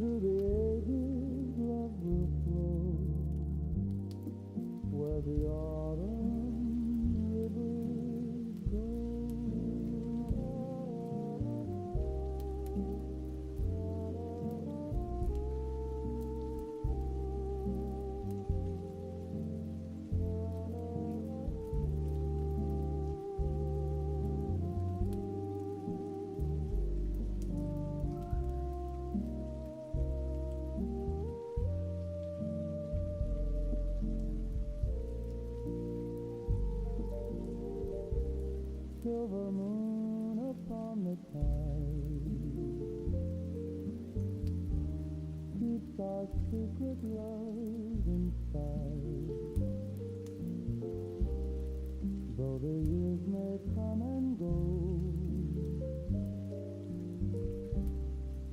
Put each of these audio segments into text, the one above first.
Through the ages, love will flow where the autumn rivers go. Silver moon upon the tide keeps our secret love inside. Though the years may come and go,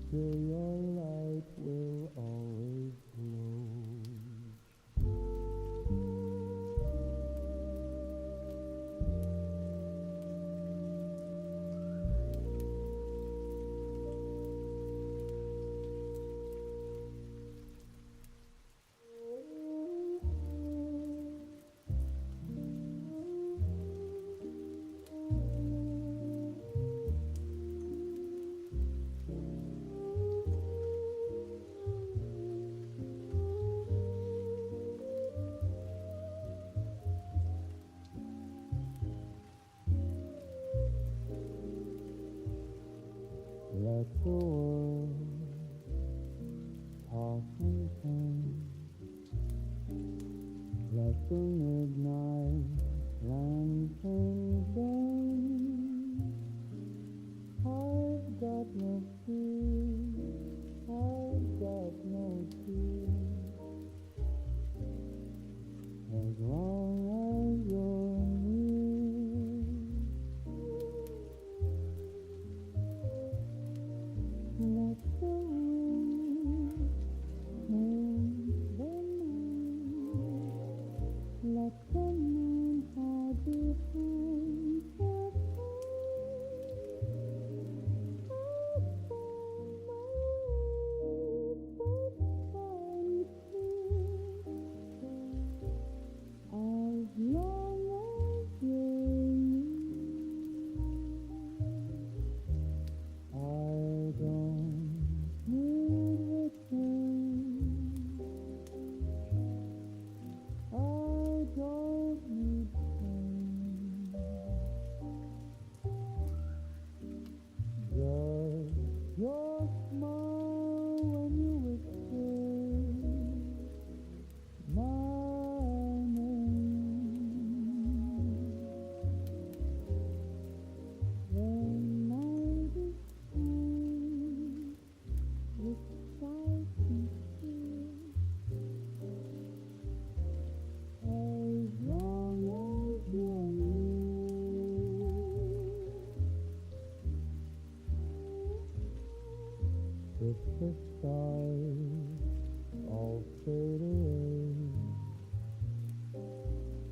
still your light will always glow. Let the world toss and turn. Let the midnight lanterns burn. I've got no fear, I've got no fear, as long as you're near. Let the wind change the moon. Let the moon hide behind the as long as you're near. I don't need return. I don't need pain. Just your smile when you whisper my name. When night is with sight and fear, as long as you're near. If the stars all fade away,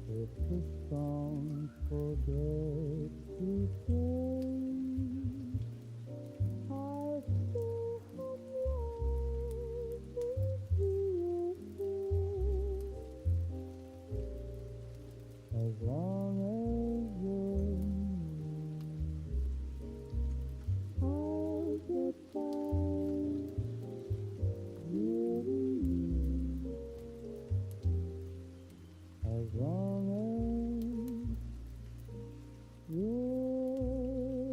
if the songs forget to sing, I still have love to you, as long as you're near. I'll get by with you, as long as you're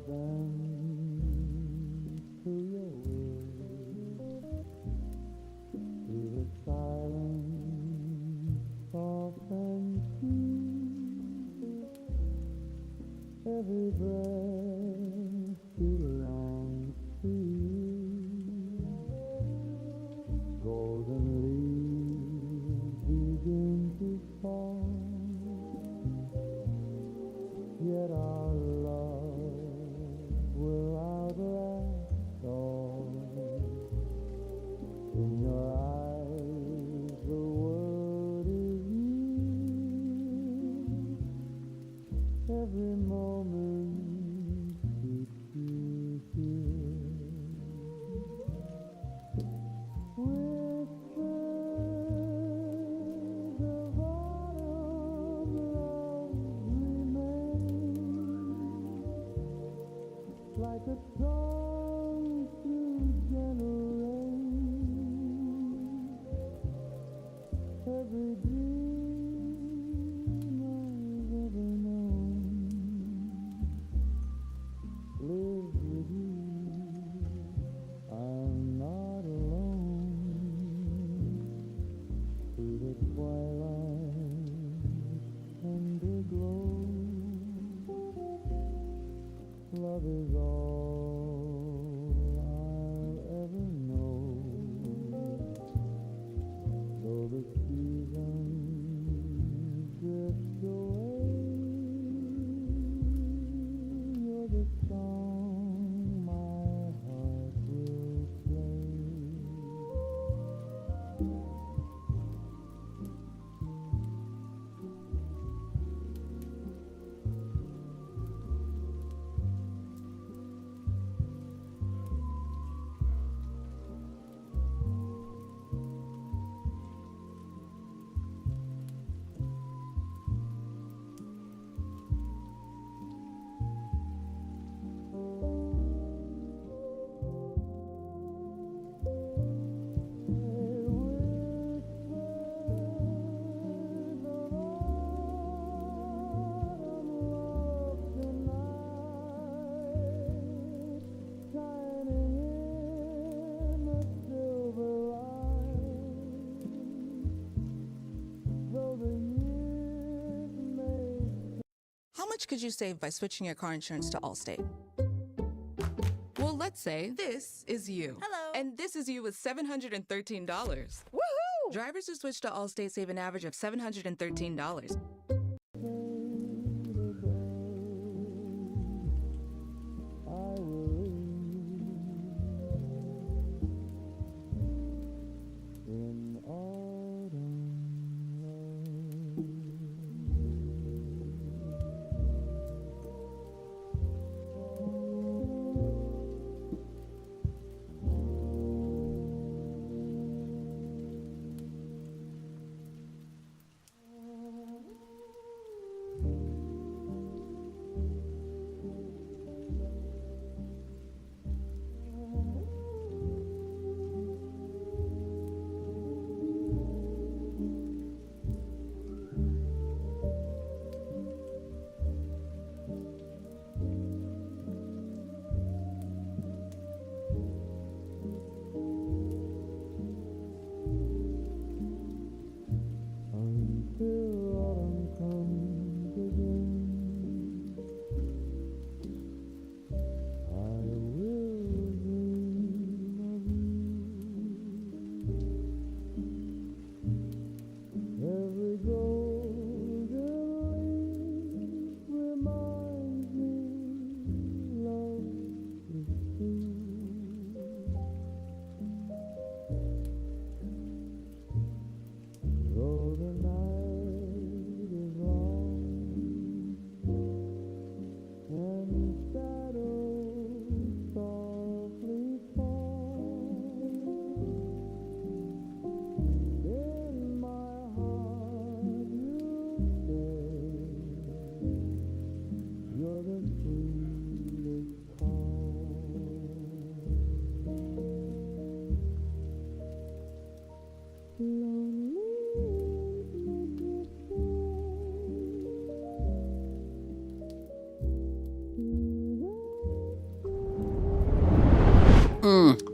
bend to your will, through the silence, soft and sweet. Every breath belongs to you. Golden leaves begin to fall, yet our love will outlast all. In your eyes the world is new. Every moment keeps you here. Whispers of autumn love remain, like a song through gentle rain. Every dream I've ever known lives with you. I'm not alone. Through the twilight's tender glow, love is all I'll ever know. Though the seasons drift away, you're the song my heart will play. How much could you save by switching your car insurance to Allstate? Well, let's say this is you. Hello. And this is you with $713. Woohoo! Drivers who switch to Allstate save an average of $713. In autumn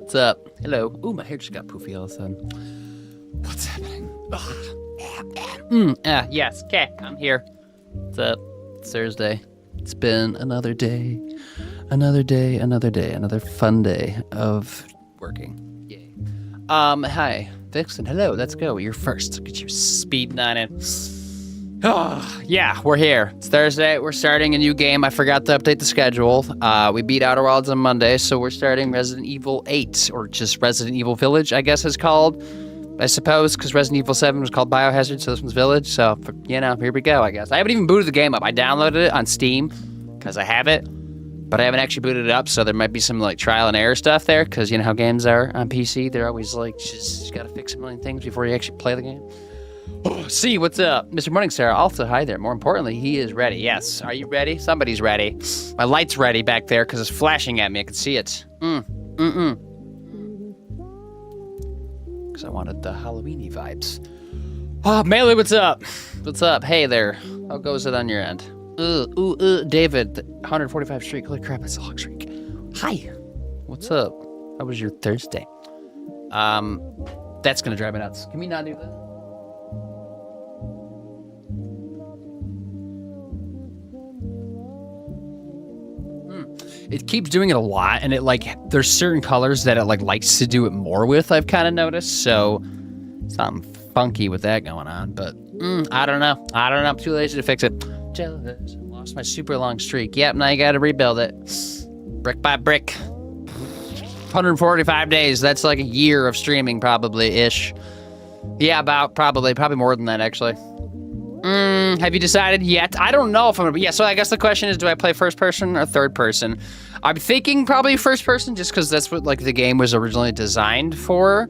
What's up? Hello. Ooh, my hair just got poofy all of a sudden. What's happening? Yes. Okay, I'm here. What's up? It's Thursday. It's been another day. Another fun day of working. Yay. Hi, Vixen. Hello, let's go. You're first. Look at you speeding on it. Oh, yeah, we're here. It's Thursday. We're starting a new game. I forgot to update the schedule. We beat Outer Wilds on Monday, so we're starting Resident Evil 8, or just Resident Evil Village, I guess it's called. I suppose, because Resident Evil 7 was called Biohazard, so this one's Village. So, here we go, I guess. I haven't even booted the game up. I downloaded it on Steam, because I have it, but I haven't actually booted it up, so there might be some, trial and error stuff there, because you know how games are on PC. They're always, just gotta fix a million things before you actually play the game. Oh, see, what's up? Mr. Morningstar, also hi there. More importantly, he is ready. Yes, are you ready? Somebody's ready. My light's ready back there, because it's flashing at me. I can see it. Because I wanted the Halloween-y vibes. Oh, Melee, what's up? What's up? Hey there. How goes it on your end? David, 145 streak. Holy crap, it's a long streak. Hi. What's up? How was your Thursday? That's gonna drive me nuts. Can we not do that? It keeps doing it a lot, and there's certain colors that it likes to do it more with, I've kind of noticed, so something funky with that going on, but I don't know. I'm too lazy to fix it. Jealous. I lost my super long streak. Yep, now you gotta rebuild it. Brick by brick. 145 days. That's like a year of streaming, probably-ish. Yeah, probably more than that, actually. Have you decided yet? I don't know if I'm gonna be. Yeah, so I guess the question is, do I play first person or third person? I'm thinking probably first person, just because that's what the game was originally designed for,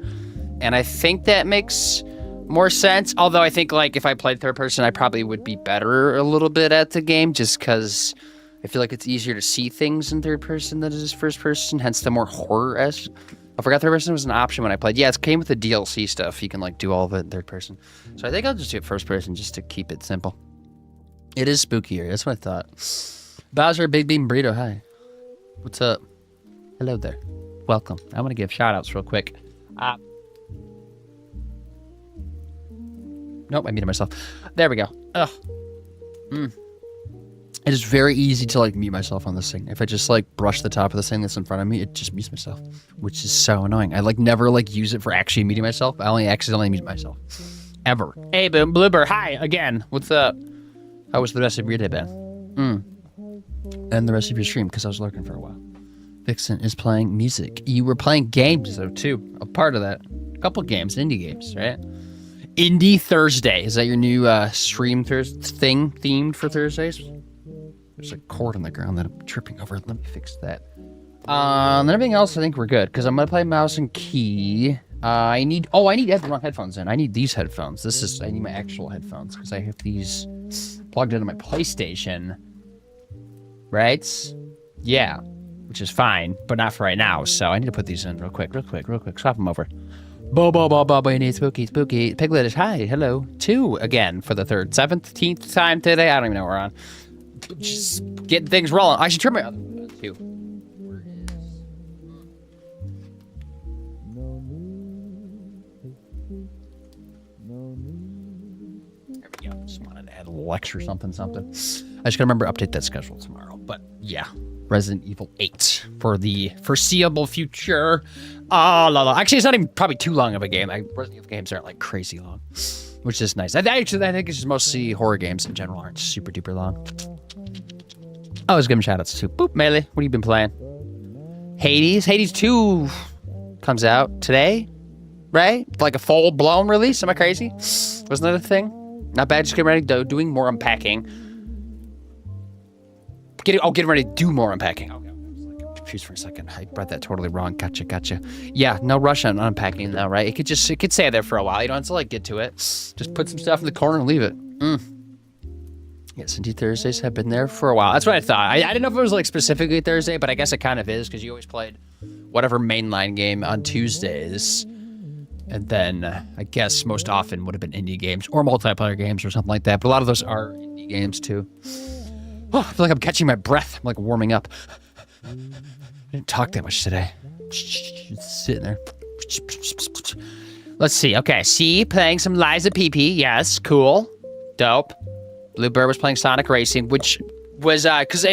and I think that makes more sense. Although I think if I played third person, I probably would be better a little bit at the game, just because I feel like it's easier to see things in third person than it is first person. Hence the more horror-esque. I forgot third person was an option when I played. Yeah, it came with the DLC stuff. You can do all of it in third person. So I think I'll just do it first person just to keep it simple. It is spookier. That's what I thought. Bowser, Big Bean Burrito, hi. What's up? Hello there. Welcome. I want to give shout outs real quick. Nope, I muted myself. There we go. Ugh. It is very easy to mute myself on this thing. If I just brush the top of this thing that's in front of me, it just mutes myself, which is so annoying. I never use it for actually muting myself. I only accidentally mute myself. Ever. Hey, Bloober, hi again. What's up? How was the rest of your day, Ben? And the rest of your stream, because I was lurking for a while. Vixen is playing music. You were playing games, though, too. A part of that. A couple games, indie games, right? Indie Thursday. Is that your new stream thing themed for Thursdays? There's a cord on the ground that I'm tripping over. Let me fix that. And everything else, I think we're good, because I'm going to play mouse and key. I need the wrong headphones in. I need these headphones. I need my actual headphones, because I have these plugged into my PlayStation. Right? Yeah. Which is fine, but not for right now, so I need to put these in real quick. Swap them over. Bo, you need spooky. Piglet is hi, hello. 2 again for the 17th time today. I don't even know where we're on. Just getting things rolling. I should turn my other one on too. Where is... There we go. Just wanted to add a lecture something. I just gotta remember to update that schedule tomorrow. But yeah, Resident Evil 8 for the foreseeable future. Actually, it's not even probably too long of a game. Resident Evil games aren't crazy long, which is nice. I think it's just mostly horror games in general aren't super duper long. I was giving shout outs too. Boop, Melee. What have you been playing? Hades 2 comes out today, right? A full blown release. Am I crazy? Wasn't that a thing? Not bad. Just getting ready to doing more unpacking. Getting ready to do more unpacking. Okay. I was confused for a second. I read that totally wrong. Gotcha. Yeah, no rush on unpacking though, right? It could stay there for a while. You don't have to get to it. Just put some stuff in the corner and leave it. Yes, indeed, Thursdays have been there for a while. That's what I thought. I didn't know if it was specifically Thursday, but I guess it kind of is, because you always played whatever mainline game on Tuesdays. And then I guess most often would have been indie games or multiplayer games or something like that. But a lot of those are indie games too. Oh, I feel like I'm catching my breath. I'm warming up. I didn't talk that much today. Sitting there. Let's see. Okay, C playing some Liza PP. Yes, cool. Dope. Bluebird was playing Sonic Racing, which was, because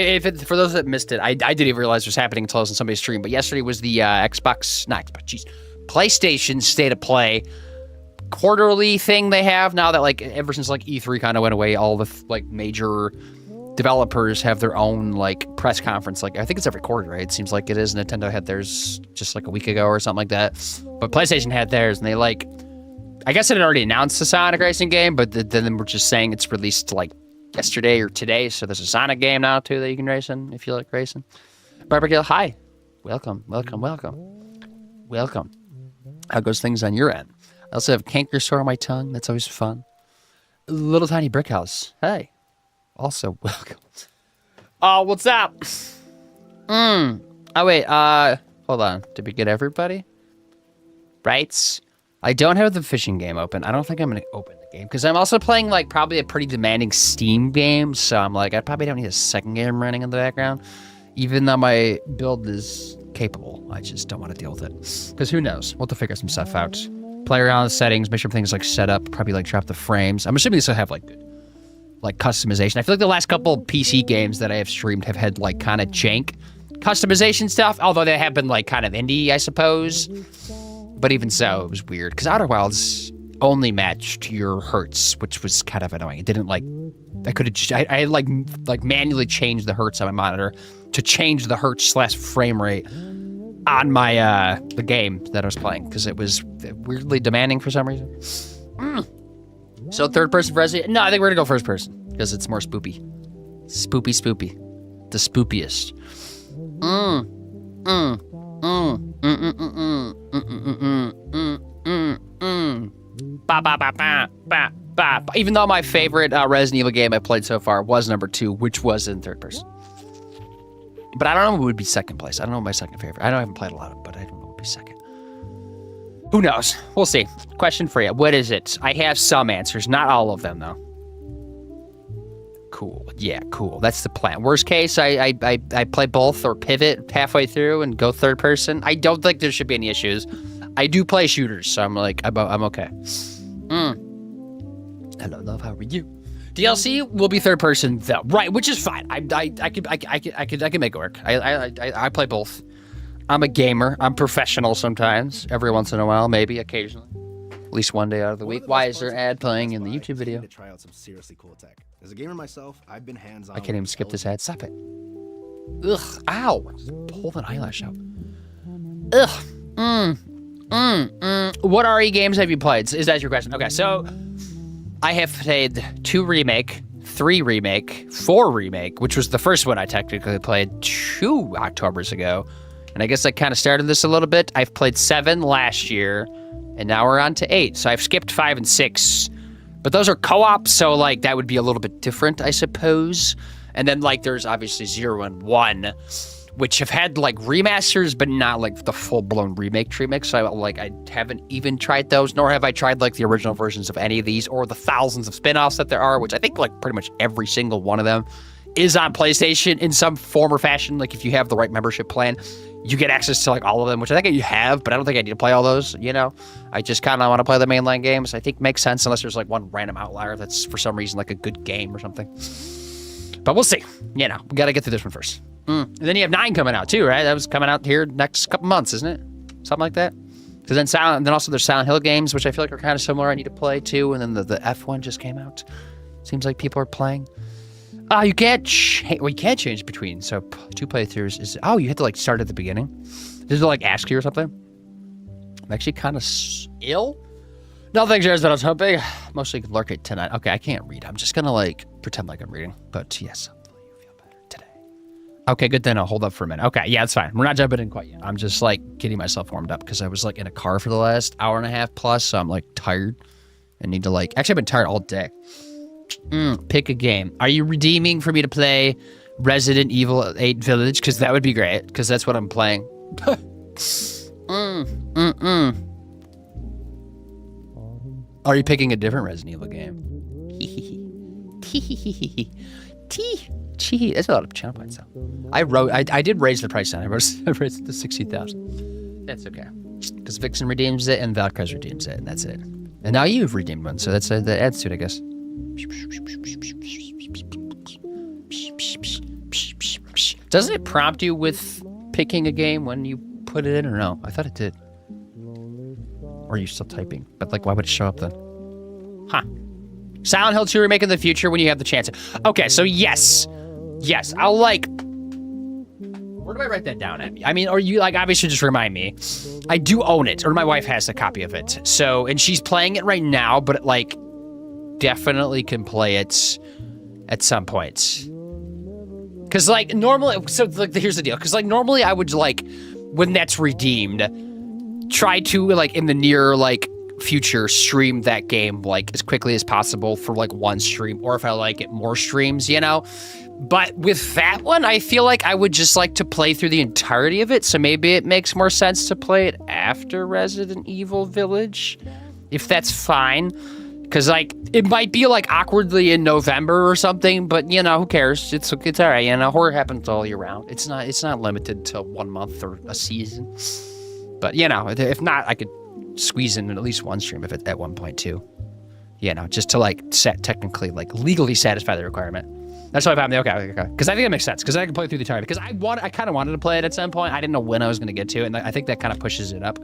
for those that missed it, I didn't even realize it was happening until I was on somebody's stream, but yesterday was the PlayStation State of Play quarterly thing they have now that, like, ever since, like, E3 kind of went away, all the, like, major developers have their own, like, press conference. Like, I think it's every quarter, right? It seems like it is. Nintendo had theirs just, like, a week ago or something like that. But PlayStation had theirs, and they, like, I guess it had already announced the Sonic Racing game, but then we're just saying it's released, like, yesterday or today, so there's a Sonic game now, too, that you can race in, if you like racing. Barbecue, hi. Welcome. How goes things on your end? I also have canker sore on my tongue. That's always fun. Little Tiny Brick House. Hey. Also, welcome. Oh, what's up? Oh, wait. Hold on. Did we get everybody? Right? I don't have the fishing game open. I don't think I'm going to open the game because I'm also playing, like, probably a pretty demanding Steam game. So I'm like, I probably don't need a second game running in the background, even though my build is capable. I just don't want to deal with it because who knows? We'll have to figure some stuff out. Play around with the settings, make sure everything's, like, set up, probably, like, drop the frames. I'm assuming this will have, like, good, like, customization. I feel like the last couple PC games that I have streamed have had, like, kind of jank customization stuff, although they have been, like, kind of indie, I suppose. But even so, it was weird because Outer Wilds only matched your hertz, which was kind of annoying. It didn't, like, I could have, I like manually changed the hertz on my monitor to change the hertz / frame rate on my the game that I was playing because it was weirdly demanding for some reason. So third person for Resident? No, I think we're gonna go first person because it's more spoopy. Spoopy. The spoopiest. Even though my favorite Resident Evil game I played so far was number 2, which was in third person. But I don't know what would be second place. I don't know what my second favorite. I haven't played a lot of it, but I don't know what would be second. Who knows? We'll see. Question for you. What is it? I have some answers. Not all of them, though. Cool. Yeah, cool. That's the plan. Worst case, I play both or pivot halfway through and go third person. I don't think there should be any issues. I do play shooters, so I'm like, I'm okay. Hello, love. How are you? DLC will be third person though, right? Which is fine. I can make it work. I play both. I'm a gamer. I'm professional sometimes. Every once in a while, maybe occasionally. At least one day out of the week. Why is there an ad playing in the YouTube video? To try out some seriously cool tech. As a gamer myself, I've been hands-on. I can't even skip this ad. Stop it. Ugh. Ow. Just pull that eyelash out. Ugh. What RE games have you played? Is that your question? Okay, so I have played 2 remake, 3 remake, 4 remake, which was the first one I technically played 2 Octobers ago. And I guess I kind of started this a little bit. I've played 7 last year, and now we're on to 8. So I've skipped 5 and 6. But those are co-op, so, like, that would be a little bit different, I suppose. And then, like, there's obviously 0 and 1, which have had, like, remasters, but not, like, the full-blown remake. So, I haven't even tried those, nor have I tried, like, the original versions of any of these, or the thousands of spin-offs that there are, which I think, like, pretty much every single one of them is on PlayStation in some form or fashion. Like, if you have the right membership plan, you get access to, like, all of them, which I think you have, but I don't think I need to play all those, you know? I just kind of want to play the mainline games. I think makes sense unless there's, like, one random outlier that's, for some reason, like, a good game or something. But we'll see. You know, we got to get through this one first. And then you have 9 coming out, too, right? That was coming out here next couple months, isn't it? Something like that? Because then also there's Silent Hill games, which I feel like are kind of similar. I need to play, too. And then the F1 just came out. Seems like people are playing. You can't you can't change between. So 2 playthroughs is... Oh, you have to, like, start at the beginning? Does it, like, ask you or something? I'm actually kind of ill. Nothing shares that I was hoping. Mostly lurk at 10. Okay, I can't read. I'm just going to, like, pretend like I'm reading. But, yes, hopefully you feel better today. Okay, good then. I'll hold up for a minute. Okay, yeah, it's fine. We're not jumping in quite yet. I'm just, like, getting myself warmed up because I was, like, in a car for the last hour and a half plus, so I'm, like, tired and need to, like... Actually, I've been tired all day. Pick a game. Are you redeeming for me to play Resident Evil 8 Village? Because that would be great, because that's what I'm playing. Are you picking a different Resident Evil game? That's a lot of channel points, though. I did raise the price down. I raised it to 60,000. That's okay. Because Vixen redeems it and Valkyrie redeems it, and that's it. And now you've redeemed one, so that adds to it, I guess. Doesn't it prompt you with picking a game when you put it in, or no? I thought it did. Or are you still typing? But, like, why would it show up then? Huh. Silent Hill 2 remake in the future when you have the chance. Okay, so yes. Yes, I'll, like... Where do I write that down at? I mean, or you, like, obviously just remind me. I do own it, or my wife has a copy of it. So, and she's playing it right now, but, like, definitely can play it at some point. Because, like, normally, so, like, here's the deal. Because, like, normally I would, like, when that's redeemed, try to, like, in the near, like, future, stream that game, like, as quickly as possible for, like, one stream. Or if I like it, more streams, you know? But with that one, I feel like I would just like to play through the entirety of it. So maybe it makes more sense to play it after Resident Evil Village, if that's fine. Because, like, it might be, like, awkwardly in November or something, but, you know, who cares? It's all right, you know, horror happens all year round. It's not limited to 1 month or a season. But, you know, if not, I could squeeze in at least one stream if it's at one point, too. You know, just to, like, technically, like, legally satisfy the requirement. That's what I'm happening. Okay. Because I think it makes sense. Because I can play through the entirety. Because I kind of wanted to play it at some point. I didn't know when I was going to get to it, and I think that kind of pushes it up.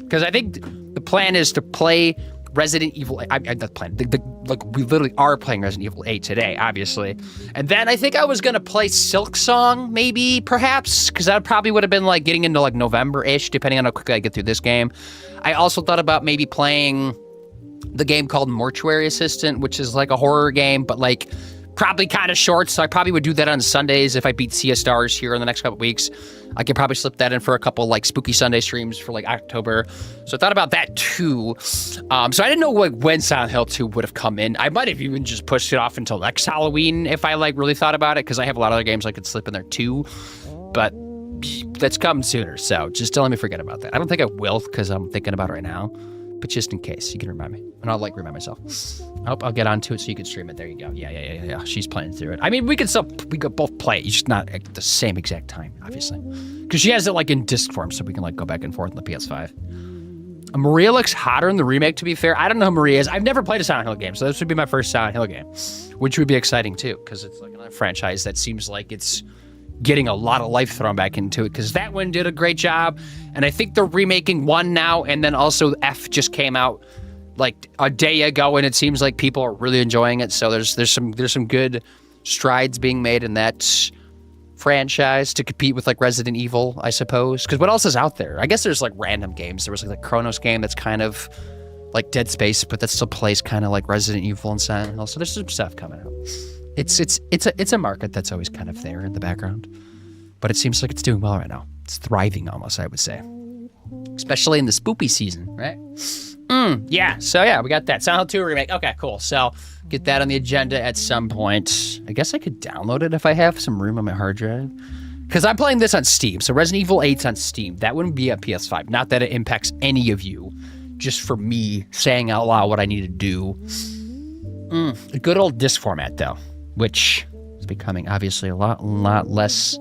Because I think the plan is to play Resident Evil. I'm not playing. Like, we literally are playing Resident Evil 8 today, obviously. And then I think I was going to play Silk Song, maybe, perhaps. Because that probably would have been, like, getting into, like, November-ish, depending on how quickly I get through this game. I also thought about maybe playing the game called Mortuary Assistant, which is, like, a horror game, but, like, probably kind of short, so I probably would do that on Sundays if I beat Sea of Stars here in the next couple weeks. I could probably slip that in for a couple, like, spooky Sunday streams for, like, October. So I thought about that, too. So I didn't know, like, when Silent Hill 2 would have come in. I might have even just pushed it off until next Halloween if I, like, really thought about it, because I have a lot of other games I could slip in there, too. But that's coming sooner, so just don't let me forget about that. I don't think I will, because I'm thinking about it right now. But just in case, you can remind me. And I'll, like, remind myself. I hope I'll get onto it so you can stream it. There you go. Yeah. She's playing through it. I mean, we could both play it. It's just not at the same exact time, obviously. Because she has it, like, in disc form, so we can, like, go back and forth on the PS5. Maria looks hotter in the remake, to be fair. I don't know who Maria is. I've never played a Silent Hill game, so this would be my first Silent Hill game. Which would be exciting, too, because it's, like, another franchise that seems like it's getting a lot of life thrown back into it, because that one did a great job, and I think they're remaking 1 now, and then also F just came out like a day ago, and it seems like people are really enjoying it. So there's some good strides being made in that franchise to compete with, like, Resident Evil, I suppose. Because what else is out there? I guess there's, like, random games. There was, like, the Chronos game that's kind of like Dead Space, but that still plays kind of like Resident Evil and Silent Hill. So there's some stuff coming out. It's a market that's always kind of there in the background, but it seems like it's doing well right now. It's thriving almost, I would say, especially in the spoopy season, right? Yeah. So yeah, we got that Silent Hill 2 remake. Okay, cool. So get that on the agenda at some point. I guess I could download it if I have some room on my hard drive, because I'm playing this on Steam. So Resident Evil 8's on Steam. That wouldn't be on PS5. Not that it impacts any of you. Just for me saying out loud what I need to do. A good old disc format though, which is becoming obviously a lot less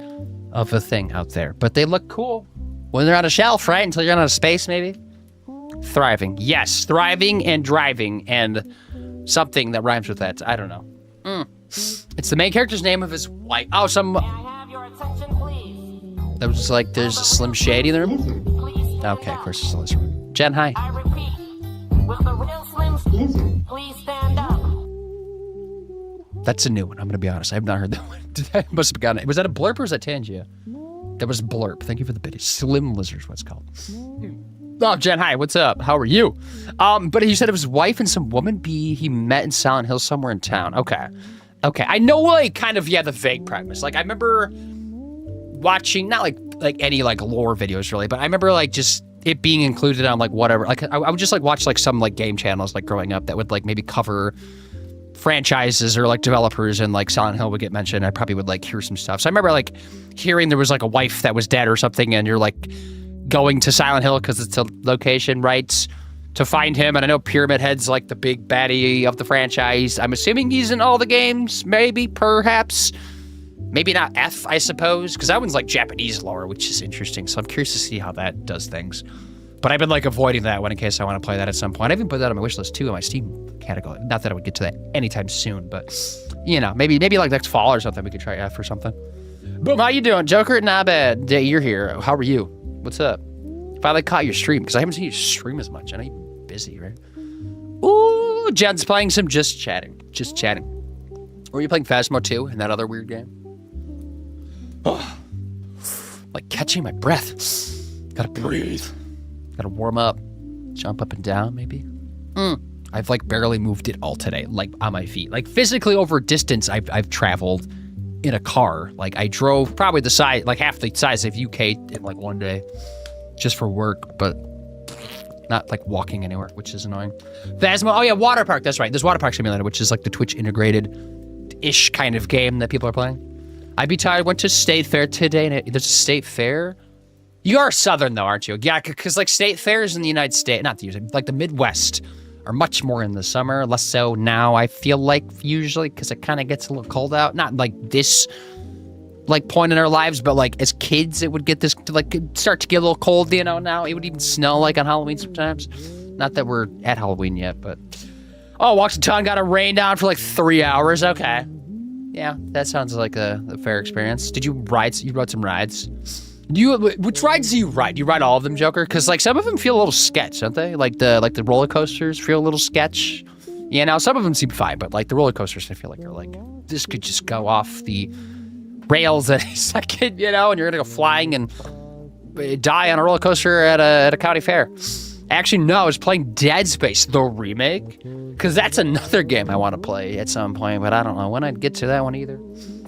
of a thing out there. But they look cool when they're on a shelf, right? Until you're on a space, maybe. Thriving. Yes, thriving and driving and something that rhymes with that. I don't know. It's the main character's name of his wife. Oh, May I have your attention, please? That was like, there's a Slim Shady in the room? Please Okay, of course there's a Lizard. Jen, hi. I repeat, with the real Slim Shady, please stand up. That's a new one. I'm going to be honest. I have not heard that one. I must have gotten it. Was that a blurb or was that Tangia? That was blurb. Thank you for the biddy. Slim Lizard's what it's called. Oh, Jen, hi. What's up? How are you? But you said it was his wife and some woman he met in Silent Hill somewhere in town. Okay. I know, like, kind of, the vague premise. Like, I remember watching, not like any, like, lore videos, really, but I remember, like, just it being included on, like, whatever. Like, I would just, like, watch, like, some, like, game channels, like, growing up that would, like, maybe cover franchises or, like, developers, and, like, Silent Hill would get mentioned. I probably would, like, hear some stuff. So I remember, like, hearing there was, like, a wife that was dead or something, and you're, like, going to Silent Hill because it's a location, right, to find him. And I know Pyramid Head's, like, the big baddie of the franchise. I'm assuming he's in all the games, maybe, perhaps. Maybe not F, I suppose, because that one's like Japanese lore, which is interesting. So I'm curious to see how that does things. But I've been like avoiding that one in case I want to play that at some point. I even put that on my wish list too in my Steam category. Not that I would get to that anytime soon, but you know, maybe like next fall or something we could try F or something. Boom, how you doing, Joker? Not bad. Yeah, you're here. How are you? What's up? Finally caught your stream because I haven't seen you stream as much. I know you've been busy, right? Ooh, Jen's playing some just chatting. Were you playing Phasmo 2 in that other weird game? Oh, like catching my breath. Gotta breathe. Gotta warm up. Jump up and down, maybe. I've like barely moved it all today, like on my feet. Like physically over distance I've traveled in a car. Like I drove probably the size, like half the size of UK in like one day just for work, but not like walking anywhere, which is annoying. Phasmo, oh yeah, Water Park, that's right. There's Water Park Simulator, which is like the Twitch integrated-ish kind of game that people are playing. I'd be tired, went to State Fair today, and there's a State Fair. You are Southern though, aren't you? Yeah, because like State Fairs in the United States, not the US, like the Midwest are much more in the summer, less so now, I feel like, usually, because it kind of gets a little cold out. Not like this like point in our lives, but like as kids it would get this like start to get a little cold, you know. Now it would even snow like on Halloween sometimes. Not that we're at Halloween yet, but walked to town, got a rain down for like 3 hours. Okay, yeah, that sounds like a fair experience. Did you ride some rides? Which rides do you ride? Do you ride all of them, Joker? Because like some of them feel a little sketch, don't they? Like the roller coasters feel a little sketch. You know, some of them seem fine, but like the roller coasters I feel like are like this could just go off the rails at a second, you know, and you're gonna go flying and die on a roller coaster at a county fair. Actually, no, I was playing Dead Space, the remake, because that's another game I want to play at some point, but I don't know when I'd get to that one either.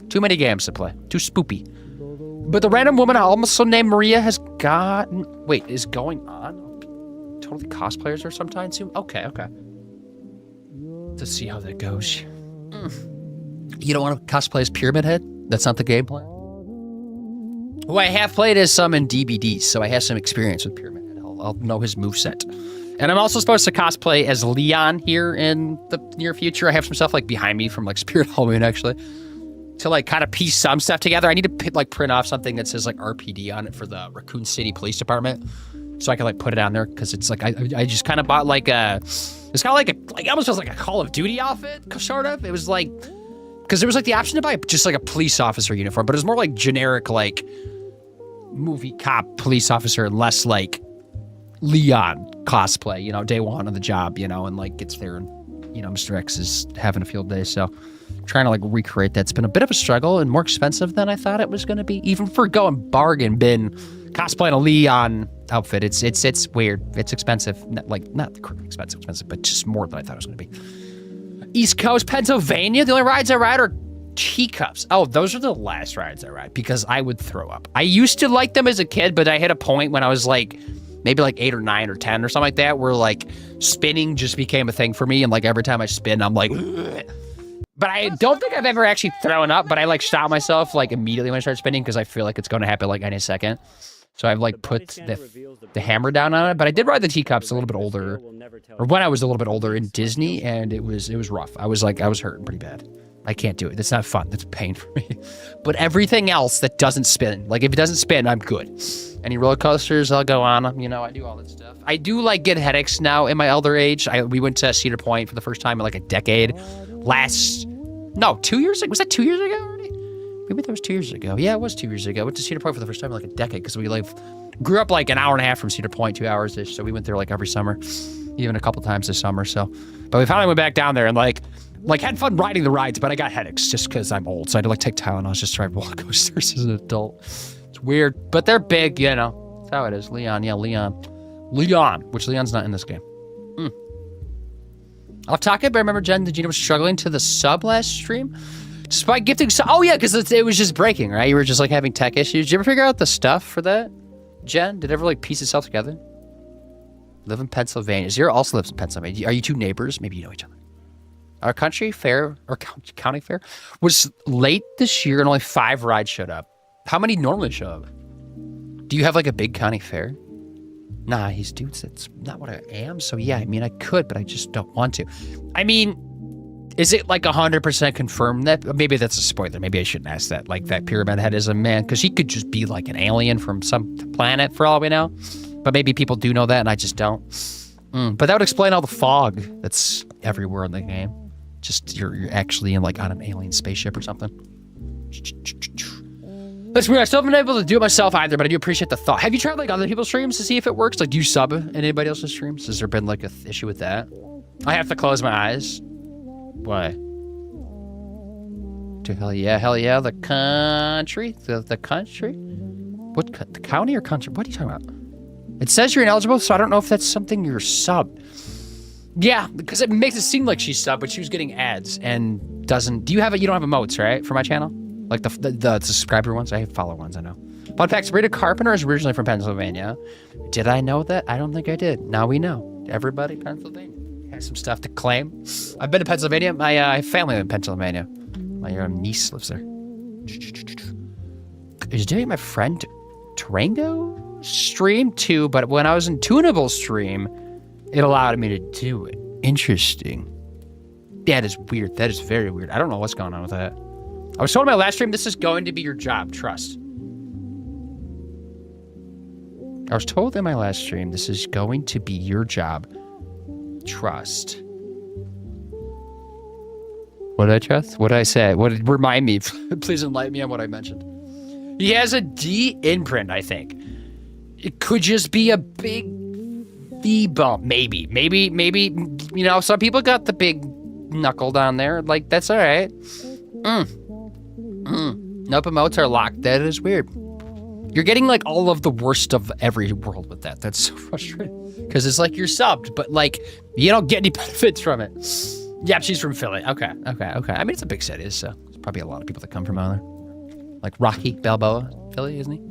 Too many games to play. Too spoopy. But the random woman also named Maria is going on? Totally cosplayers or sometime soon? Okay. To see how that goes. You don't want to cosplay as Pyramid Head? That's not the gameplay? Who I have played as some in DBDs, so I have some experience with Pyramid Head. I'll know his moveset. And I'm also supposed to cosplay as Leon here in the near future. I have some stuff like behind me from like Spirit Halloween, actually. To like kind of piece some stuff together. I need to like print off something that says like RPD on it for the Raccoon City Police Department, so I can like put it on there, because it's like I just kind of bought like it's kind of like it almost feels like a Call of Duty outfit, sort of. It was like, because there was like the option to buy just like a police officer uniform, but it was more like generic like movie cop police officer, and less like Leon cosplay, you know, day one on the job, you know, and like gets there and, you know, Mr. X is having a field day, so trying to like recreate that. It's been a bit of a struggle and more expensive than I thought it was going to be, even for going bargain bin cosplaying a Leon outfit. It's weird. It's expensive. Not expensive, but just more than I thought it was going to be. East Coast, Pennsylvania. The only rides I ride are teacups. Oh, those are the last rides I ride because I would throw up. I used to like them as a kid, but I hit a point when I was like maybe like 8 or 9 or 10 or something like that, where like spinning just became a thing for me. And like every time I spin, I'm like, ugh. But I don't think I've ever actually thrown up, but I like stop myself like immediately when I start spinning because I feel like it's going to happen like any second. So I've like put the hammer down on it. But I did ride the teacups a little bit older, or when I was a little bit older in Disney, and it was rough. I was hurting pretty bad. I can't do it. That's not fun. That's pain for me. But everything else that doesn't spin, like if it doesn't spin, I'm good. Any roller coasters, I'll go on them. You know, I do all that stuff. I do like get headaches now in my elder age. We went to Cedar Point for the first time in like a decade. 2 years ago? Was that 2 years ago already? Maybe that was 2 years ago. Yeah, it was 2 years ago. I went to Cedar Point for the first time in like a decade because we like grew up like an hour and a half from Cedar Point, 2 hours-ish. So we went there like every summer, even a couple times this summer. So, but we finally went back down there and like had fun riding the rides, but I got headaches just because I'm old. So I had to like take Tylenols just to ride roller coasters as an adult. It's weird, but they're big, you know. That's how it is. Leon, which Leon's not in this game. Off topic, but I remember Jen, did you know was struggling to the sub last stream? Despite gifting, oh yeah, because it was just breaking, right? You were just like having tech issues. Did you ever figure out the stuff for that, Jen? Did it ever like piece itself together? Live in Pennsylvania. Zero also lives in Pennsylvania. Are you two neighbors? Maybe you know each other. Our country fair, or county fair, was late this year and only 5 rides showed up. How many normally show up? Do you have like a big county fair? Nah, dudes, that's not what I am. So yeah, I mean, I could, but I just don't want to. I mean, Is it like 100% confirmed that? Maybe that's a spoiler. Maybe I shouldn't ask that. Like that Pyramid Head is a man, because he could just be like an alien from some planet for all we know. But maybe people do know that and I just don't. But that would explain all the fog that's everywhere in the game. Just you're actually in like on an alien spaceship or something. That's weird. I still haven't been able to do it myself either, but I do appreciate the thought. Have you tried like other people's streams to see if it works? Like, do you sub anybody else's streams? Has there been like a issue with that? I have to close my eyes. Why? Hell yeah, the country? The country? What, the county or country? What are you talking about? It says you're ineligible, so I don't know if that's something you're subbed. Yeah, because it makes it seem like she's subbed, but she was getting ads and doesn't. You don't have emotes, right, for my channel? Like the subscriber ones? I have follow ones, I know. Fun fact, Sabrina Carpenter is originally from Pennsylvania. Did I know that? I don't think I did. Now we know. Everybody Pennsylvania has some stuff to claim. I've been to Pennsylvania. My family in Pennsylvania. My niece lives there. Is doing my friend Tarango stream too, but when I was in Tunable stream, it allowed me to do it. Interesting. That is weird. That is very weird. I don't know what's going on with that. I was told in my last stream, this is going to be your job, trust. I was told in my last stream, this is going to be your job, trust. What did I trust? What did I say? What did remind me? Please enlighten me on what I mentioned. He has a D imprint, I think. It could just be a big V bump, maybe. Maybe, you know, some people got the big knuckle down there. Like, that's all right. Nope, emotes are locked. That is weird. You're getting like all of the worst of every world with that. That's so frustrating. Because it's like you're subbed, but like you don't get any benefits from it. Yeah, she's from Philly. Okay. I mean, it's a big city, so there's probably a lot of people that come from out there. Like Rocky Balboa, Philly, isn't he?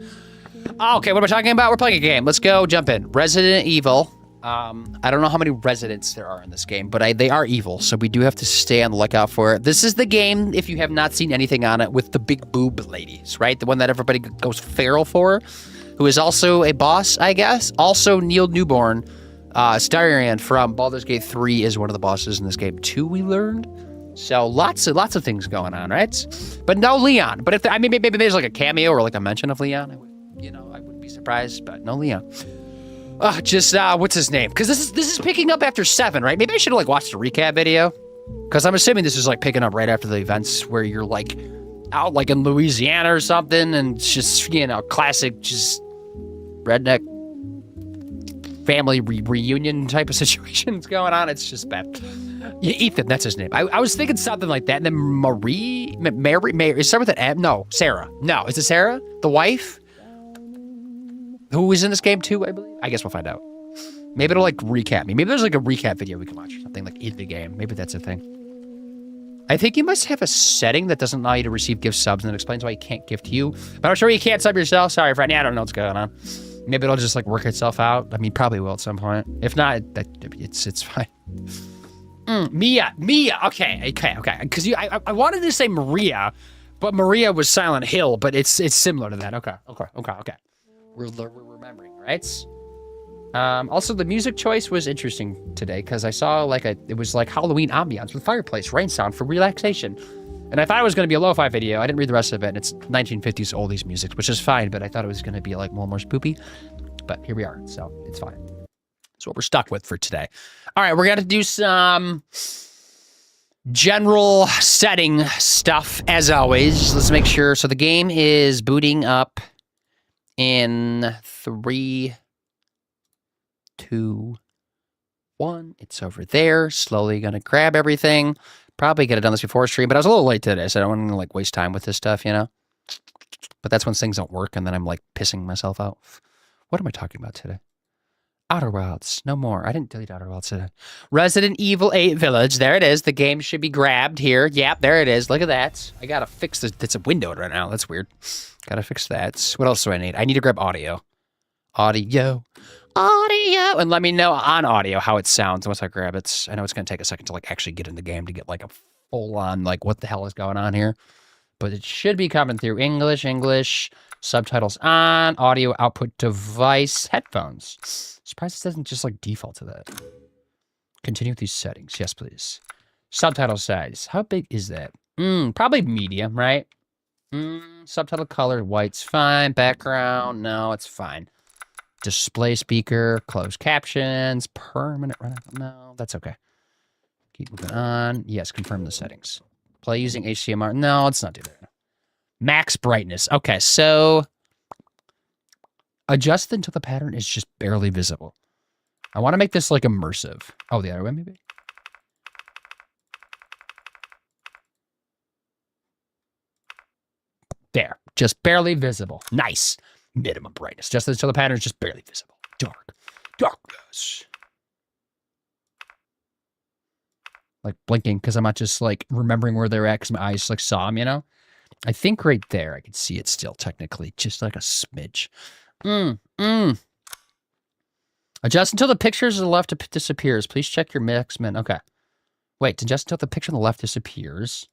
Oh, okay, what am I talking about? We're playing a game. Let's go jump in. Resident Evil. I don't know how many residents there are in this game, but they are evil, so we do have to stay on the lookout for it. This is the game, if you have not seen anything on it, with the big boob ladies, right? The one that everybody goes feral for, who is also a boss, I guess. Also, Neil Newborn, Starian from Baldur's Gate 3 is one of the bosses in this game too, we learned. So lots of things going on, right? But no Leon. But I mean, maybe there's like a cameo or like a mention of Leon. I wouldn't be surprised, but no Leon. What's his name? Because this is picking up after 7, right? Maybe I should have like watched a recap video. Because I'm assuming this is like picking up right after the events where you're like out like in Louisiana or something, and it's just, you know, classic just redneck family reunion type of situations going on. It's just bad. Yeah, Ethan, that's his name. I was thinking something like that. And then Mary, is it start with an M? No, Sarah. No, is it Sarah? The wife? Who was in this game too, I believe? I guess we'll find out. Maybe it'll like recap me. Maybe there's like a recap video we can watch or something like in the game. Maybe that's a thing. I think you must have a setting that doesn't allow you to receive gift subs, and it explains why you can't gift you. But I'm sure you can't sub yourself. Sorry, friend. Yeah, I don't know what's going on. Maybe it'll just like work itself out. I mean, probably will at some point. If not, it's fine. Mia. Okay. Because I wanted to say Maria, but Maria was Silent Hill. But it's similar to that. Okay. We're remembering, right? Also, the music choice was interesting today because I saw it was like Halloween ambiance with fireplace, rain sound for relaxation. And I thought it was going to be a lo-fi video. I didn't read the rest of it. And it's 1950s oldies music, which is fine, but I thought it was going to be like more spoopy. But here we are, so it's fine. That's what we're stuck with for today. All right, we're going to do some general setting stuff as always. Let's make sure. So the game is booting up in 3, 2, 1. It's over there. Slowly gonna grab everything. Probably could have done this before stream, but I was a little late today, so I don't want to like waste time with this stuff, you know. But that's when things don't work, and then I'm like pissing myself out. What am I talking about today? Outer Wilds. No more. I didn't delete Outer Wilds today. Resident Evil 8 Village. There it is. The game should be grabbed here. Yep, there it is. Look at that. I gotta fix this. It's a windowed right now. That's weird. Gotta fix that. What else do I need? I need to grab audio. Audio. And let me know on audio how it sounds once I grab it. I know it's going to take a second to like actually get in the game to get like a full on like what the hell is going on here. But it should be coming through English, subtitles on, audio output device, headphones. Surprised it doesn't just like default to that. Continue with these settings. Yes, please. Subtitle size. How big is that? Probably medium, right? Subtitle color, white's fine. Background, no, it's fine. Display speaker, closed captions, permanent run. No, that's okay. Keep moving on. Yes, confirm the settings. Play using HDMI. No, let's not do that. Max brightness. Okay, so adjust until the pattern is just barely visible. I want to make this like immersive. Oh, the other way maybe? There, just barely visible. Nice. Minimum brightness. Just until the pattern is just barely visible. Darkness. Like blinking because I'm not just like remembering where they're at because my eyes like saw them, you know? I think right there I can see it still technically, just like a smidge. Adjust until the picture to the left disappears. Please check your X-Men. Okay. Wait, adjust until the picture on the left disappears.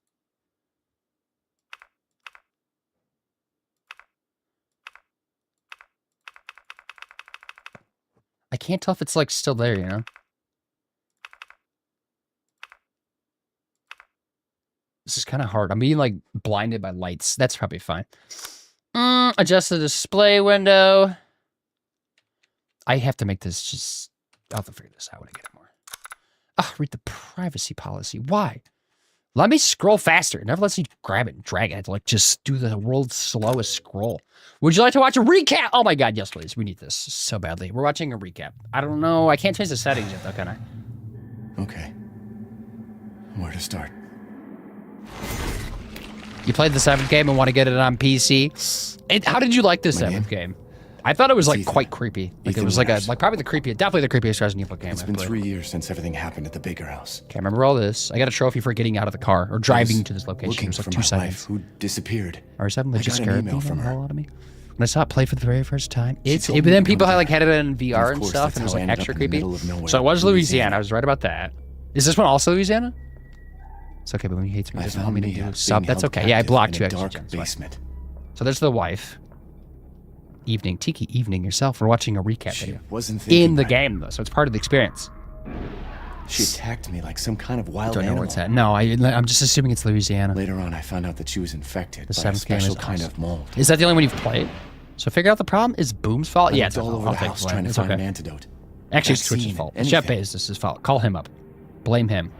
I can't tell if it's like still there, you know? This is kind of hard. I'm being like blinded by lights. That's probably fine. Adjust the display window. I have to make this just... I'll have to figure this out when I get it more. Read the privacy policy. Why? Let me scroll faster. It never lets me grab it and drag it. I have to like just do the world's slowest scroll. Would you like to watch a recap? Oh my god, yes please. We need this so badly. We're watching a recap. I don't know. I can't change the settings yet though, can I? Okay. Where to start? You played the 7th game and want to get it on PC. How did you like the 7th game? I thought it was like Ethan. quite creepy. Like Ethan it was like Winters. probably the creepiest, definitely the creepiest Resident Evil game It's I've been played. 3 years since everything happened at the Baker house. Can't remember all this. I got a trophy for getting out of the car or driving to this location. Looking It was like for 2 my seconds. wife who disappeared. Or 7 that I just got an scared email the from her. hell out of me. When I saw it play for the very first time, She but told me then to people come had like back. had it in VR Of and course, stuff, that's and it was how I like ended extra up in the creepy. middle of nowhere, So it was Louisiana. Louisiana. I was right about that. Is this one also Louisiana? It's okay, but when he hates me, he I doesn't want found me to Mia do sub. being That's held okay. Yeah, I captive blocked in you a actually. dark Jen, it's fine. basement. So there's the wife. Evening, Tiki evening yourself. We're watching a recap She video. wasn't thinking In the right. game, though, so it's part of the experience. She attacked me like some kind of wild Don't know animal. where it's at. No, I'm just assuming it's Louisiana. Later on, I found out that she was infected The by a 7th game is special kind awesome. of mold. Is that the only one you've played? So figure out the problem is Boom's fault? I Yeah, looked it's all all over I'll the take house the blame. trying to It's find okay. an antidote. Actually, it's Twitch's vaccine, fault. It's Jeff anything. Bezos' fault. Call him up. Blame him.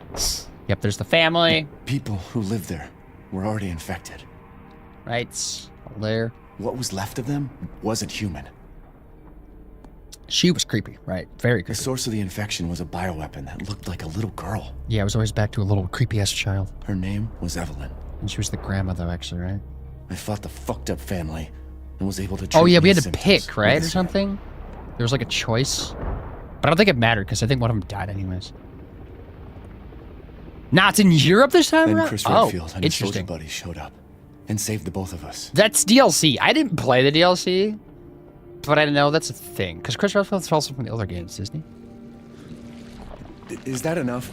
Yep, there's the family. People who lived there were already infected. Right. There. What was left of them wasn't human. She was creepy, right? Very The creepy. source of the infection was a bioweapon that looked like a little girl. Yeah, I was always back to a little creepy-ass child. Her name was Evelyn. And she was the grandma, though, actually, right? I fought the fucked up family and was able to treat Oh, yeah, we had these to symptoms pick, right? Or medicine. something? There was like a choice. But I don't think it mattered, because I think one of them died anyways. Nah, it's in Europe this time Then around? Chris Oh, Redfield and his soldier interesting. buddies showed up and saved the both of us. That's DLC. I didn't play the DLC, but I know that's a thing. Because Chris Redfield's also from the older games, Disney. Is that enough?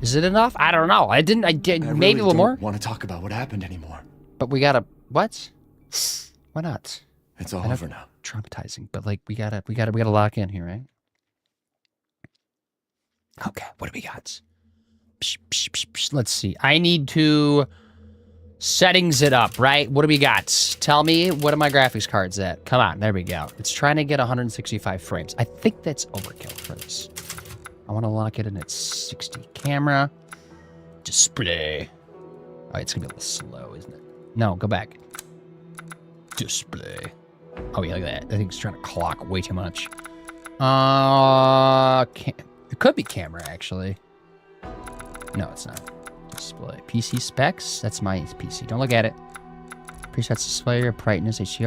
Is it enough? I don't know. I did I maybe really a little don't more. want to talk about what happened anymore. But we gotta what? Why not? It's all I know- over now. Traumatizing, but like we gotta lock in here, right? Okay, what do we got? Psh, psh, psh, psh. Let's see. I need to settings it up, right? What do we got? Tell me, what are my graphics cards at? Come on, there we go. It's trying to get 165 frames. I think that's overkill for this. I want to lock it in at 60. Camera. Display. Oh, it's gonna be a little slow, isn't it? No, go back. Display. Oh yeah, look at that. I think it's trying to clock way too much. It could be camera, actually. No, it's not. Display. PC specs. That's my PC. Don't look at it. Presets display, brightness, HDR.